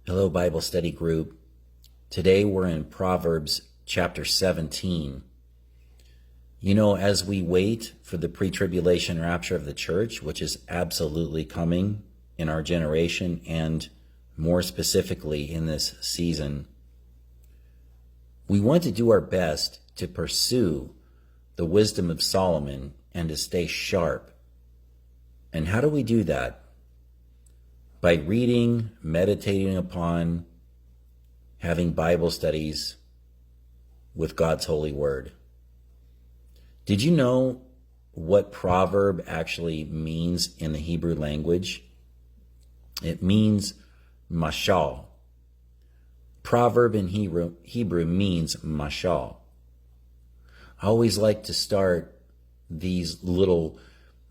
Hello, Bible study group. Today we're in Proverbs chapter 17. You know, as we wait for the pre-tribulation rapture of the church, which is absolutely coming in our generation and more specifically in this season, we want to do our best to pursue the wisdom of Solomon and to stay sharp. And how do we do that? By reading, meditating upon, having Bible studies with God's holy word. Did you know what proverb actually means in the Hebrew language? It means mashal. Proverb in Hebrew means mashal. I always like to start these little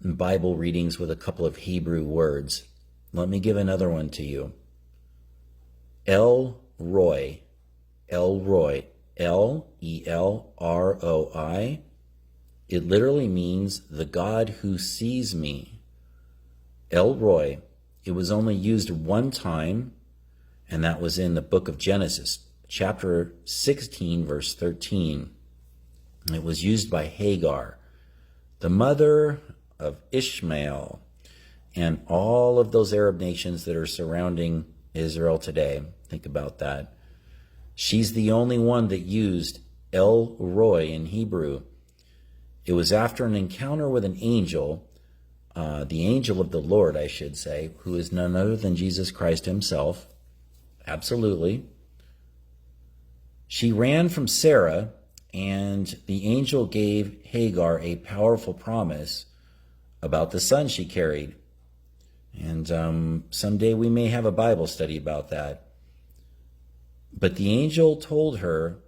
Bible readings with a couple of Hebrew words. Let me give another one to you. El-Roi, El-Roi, L-E-L-R-O-I. It literally means the God who sees me. El-Roi. It was only used one time, and that was in the book of Genesis, chapter 16, verse 13. It was used by Hagar, the mother of Ishmael, and all of those Arab nations that are surrounding Israel today. Think about that. She's the only one that used El-Roi in Hebrew. It was after an encounter with an angel, the angel of the Lord, I should say, who is none other than Jesus Christ himself. Absolutely. She ran from Sarah, and the angel gave Hagar a powerful promise about the son she carried. And someday we may have a Bible study about that. But the angel told her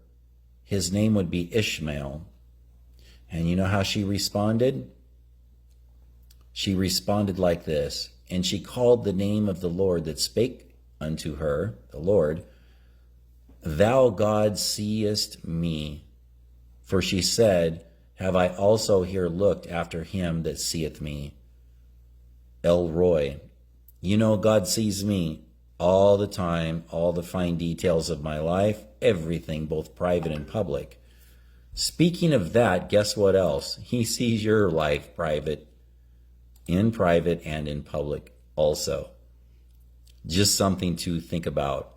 his name would be Ishmael. And you know how she responded? She responded like this. And she called the name of the Lord that spake unto her, the Lord, Thou God seest me. For she said, Have I also here looked after him that seeth me? El-Roi. You know, God sees me all the time, all the fine details of my life, everything, both private and public. Speaking of that, guess what else? He sees your life in private and in public also. Just something to think about.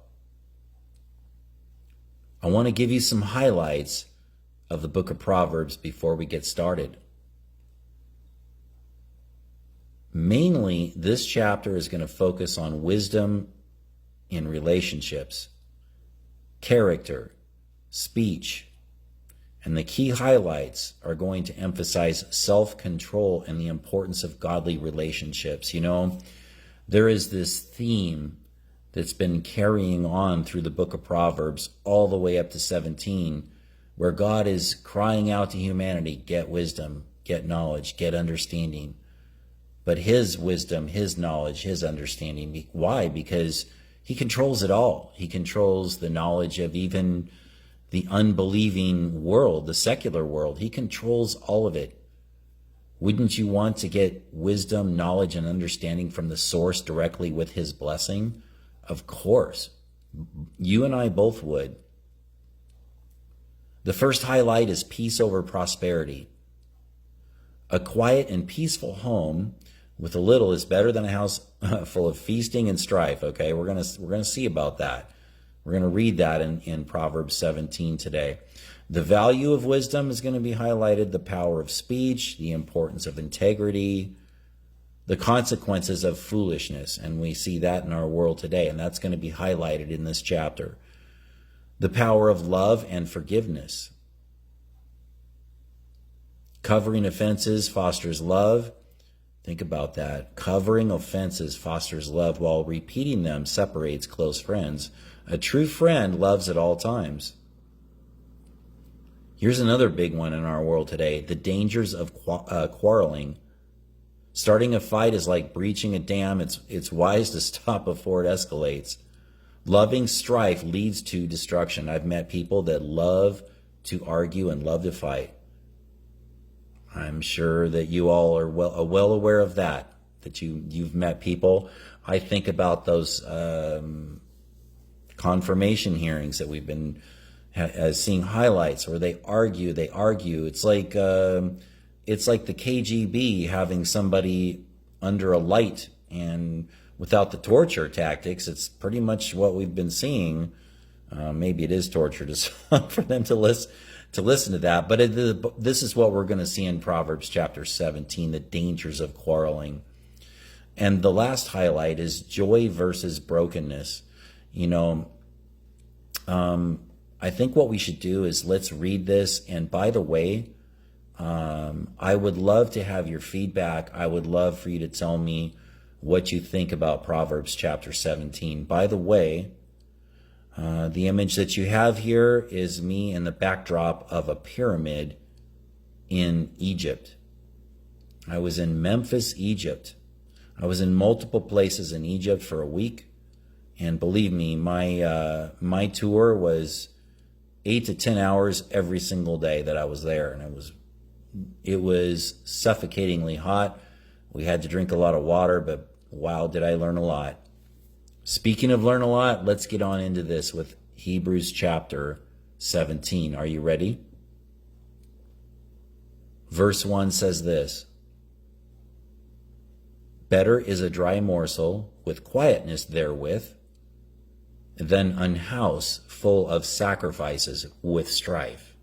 I want to give you some highlights of the book of Proverbs before we get started. Mainly, this chapter is going to focus on wisdom in relationships, character, speech, and the key highlights are going to emphasize self-control and the importance of godly relationships. You know, there is this theme that's been carrying on through the book of Proverbs all the way up to 17, where God is crying out to humanity, get wisdom, get knowledge, get understanding. But his wisdom, his knowledge, his understanding. Why? Because he controls it all. He controls the knowledge of even the unbelieving world, the secular world. He controls all of it. Wouldn't you want to get wisdom, knowledge, and understanding from the source directly with his blessing? Of course. You and I both would. The first highlight is peace over prosperity. A quiet and peaceful home with a little is better than a house full of feasting and strife. Okay, we're gonna see about that. We're gonna read that in Proverbs 17 today. The value of wisdom is going to be highlighted, the power of speech, the importance of integrity, the consequences of foolishness, and we see that in our world today, and that's going to be highlighted in this chapter. The power of love and forgiveness. Covering offenses fosters love. Think about that. Covering offenses fosters love, while repeating them separates close friends. A true friend loves at all times. Here's another big one in our world today. The dangers of quarreling. Starting a fight is like breaching a dam. It's wise to stop before it escalates. Loving strife leads to destruction. I've met people that love to argue and love to fight. I'm sure that you all are well aware of that you've met people. I think about those confirmation hearings that we've been seeing highlights, where they argue. It's like the KJV having somebody under a light, and without the torture tactics. It's pretty much what we've been seeing. Maybe it is torture to some for them to listen to that, but this is what we're going to see in Proverbs chapter 17, the dangers of quarreling. And the last highlight is joy versus brokenness. I think what we should do is let's read this. And by the way, I would love to have your feedback. I would love for you to tell me what you think about Proverbs chapter 17. By the way, the image that you have here is me in the backdrop of a pyramid in Egypt. I was in Memphis, Egypt. I was in multiple places in Egypt for a week. And believe me, my tour was 8 to 10 hours every single day that I was there. And it was suffocatingly hot. We had to drink a lot of water, but wow, did I learn a lot. Speaking of learn a lot, let's get on into this with Hebrews chapter 17. Are you ready? Verse 1 says this: better is a dry morsel with quietness therewith than an house full of sacrifices with strife.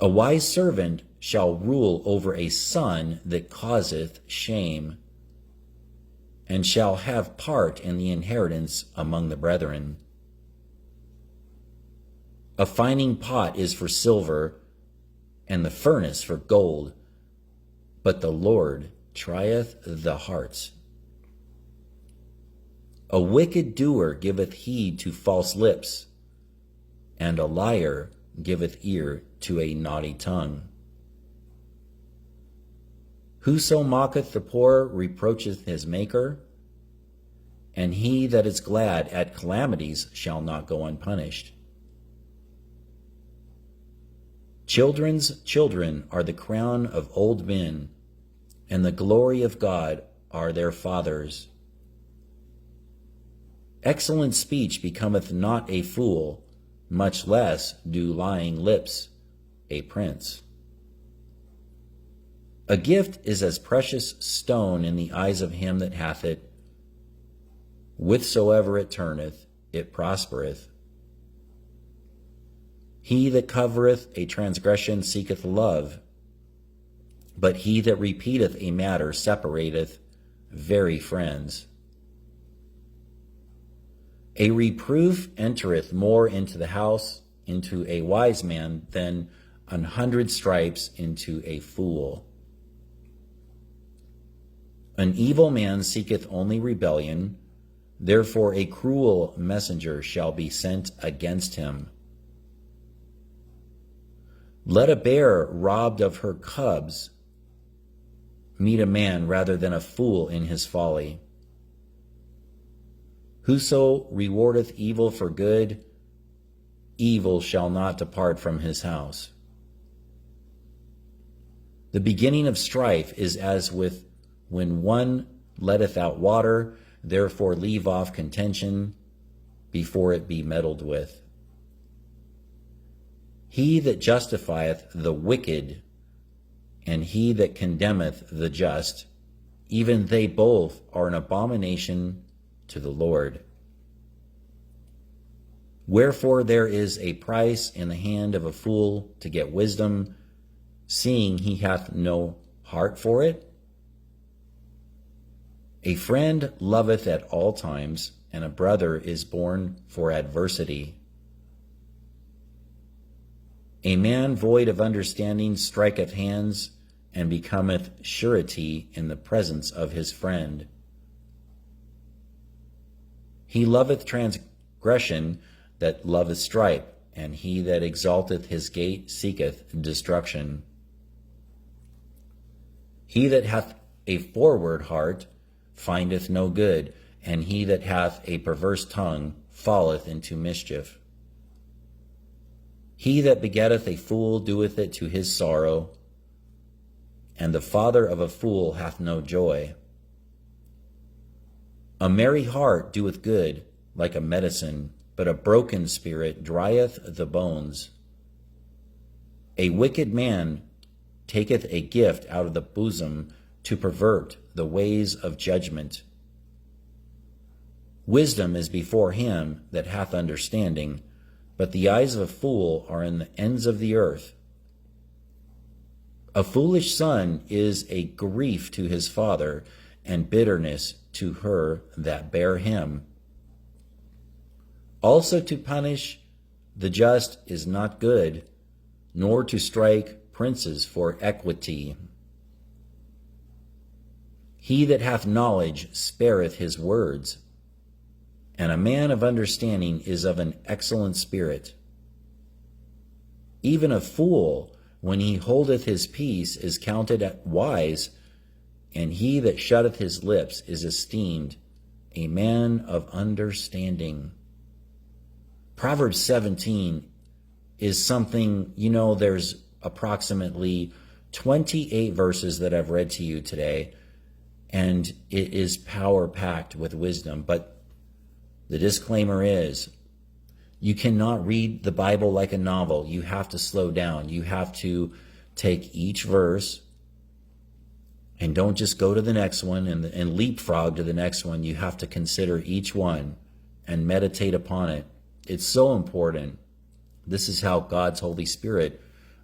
A wise servant shall rule over a son that causeth shame, and shall have part in the inheritance among the brethren. A fining pot is for silver, and the furnace for gold, but the Lord trieth the hearts. A wicked doer giveth heed to false lips, and a liar giveth ear to a naughty tongue. Whoso mocketh the poor reproacheth his maker, and he that is glad at calamities shall not go unpunished. Children's children are the crown of old men, and the glory of God are their fathers. Excellent speech becometh not a fool, much less do lying lips a prince. A gift is as precious stone in the eyes of him that hath it. Whithersoever it turneth, it prospereth. He that covereth a transgression seeketh love, but he that repeateth a matter separateth very friends. A reproof entereth more into the house, into a wise man, than 100 stripes into a fool. An evil man seeketh only rebellion, therefore a cruel messenger shall be sent against him. Let a bear robbed of her cubs meet a man rather than a fool in his folly. Whoso rewardeth evil for good, evil shall not depart from his house. The beginning of strife is as with when one letteth out water, therefore leave off contention before it be meddled with. He that justifieth the wicked, and he that condemneth the just, even they both are an abomination to the Lord. Wherefore there is a price in the hand of a fool to get wisdom, seeing he hath no heart for it. A friend loveth at all times, and a brother is born for adversity. A man void of understanding striketh hands, and becometh surety in the presence of his friend. He loveth transgression that loveth strife, and he that exalteth his gate seeketh destruction. He that hath a forward heart findeth no good, and he that hath a perverse tongue falleth into mischief. He that begetteth a fool doeth it to his sorrow, and the father of a fool hath no joy. A merry heart doeth good, like a medicine, but a broken spirit drieth the bones. A wicked man taketh a gift out of the bosom to pervert the ways of judgment. Wisdom is before him that hath understanding, but the eyes of a fool are in the ends of the earth. A foolish son is a grief to his father, and bitterness to her that bare him. Also to punish the just is not good, nor to strike princes for equity. He that hath knowledge spareth his words, and a man of understanding is of an excellent spirit. Even a fool, when he holdeth his peace, is counted wise, and he that shutteth his lips is esteemed a man of understanding. Proverbs 17 is something, there's approximately 28 verses that I've read to you today, and it is power-packed with wisdom. But the disclaimer is, you cannot read the Bible like a novel. You have to slow down. You have to take each verse and don't just go to the next one and leapfrog to the next one. You have to consider each one and meditate upon it. It's so important. This is how God's Holy Spirit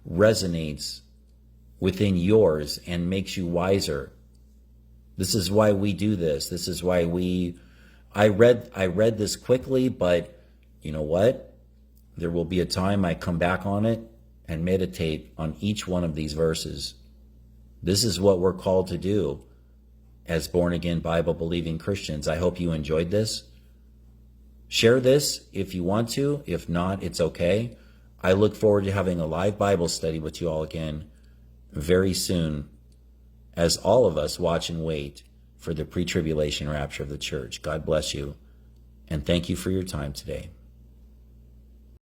resonates within yours and makes you wiser. This is why we do this. This is why I read this quickly, but you know what? There will be a time I come back on it and meditate on each one of these verses. This is what we're called to do as born-again, Bible-believing Christians. I hope you enjoyed this. Share this if you want to. If not, it's okay. I look forward to having a live Bible study with you all again very soon, as all of us watch and wait for the pre-tribulation rapture of the church. God bless you, and thank you for your time today.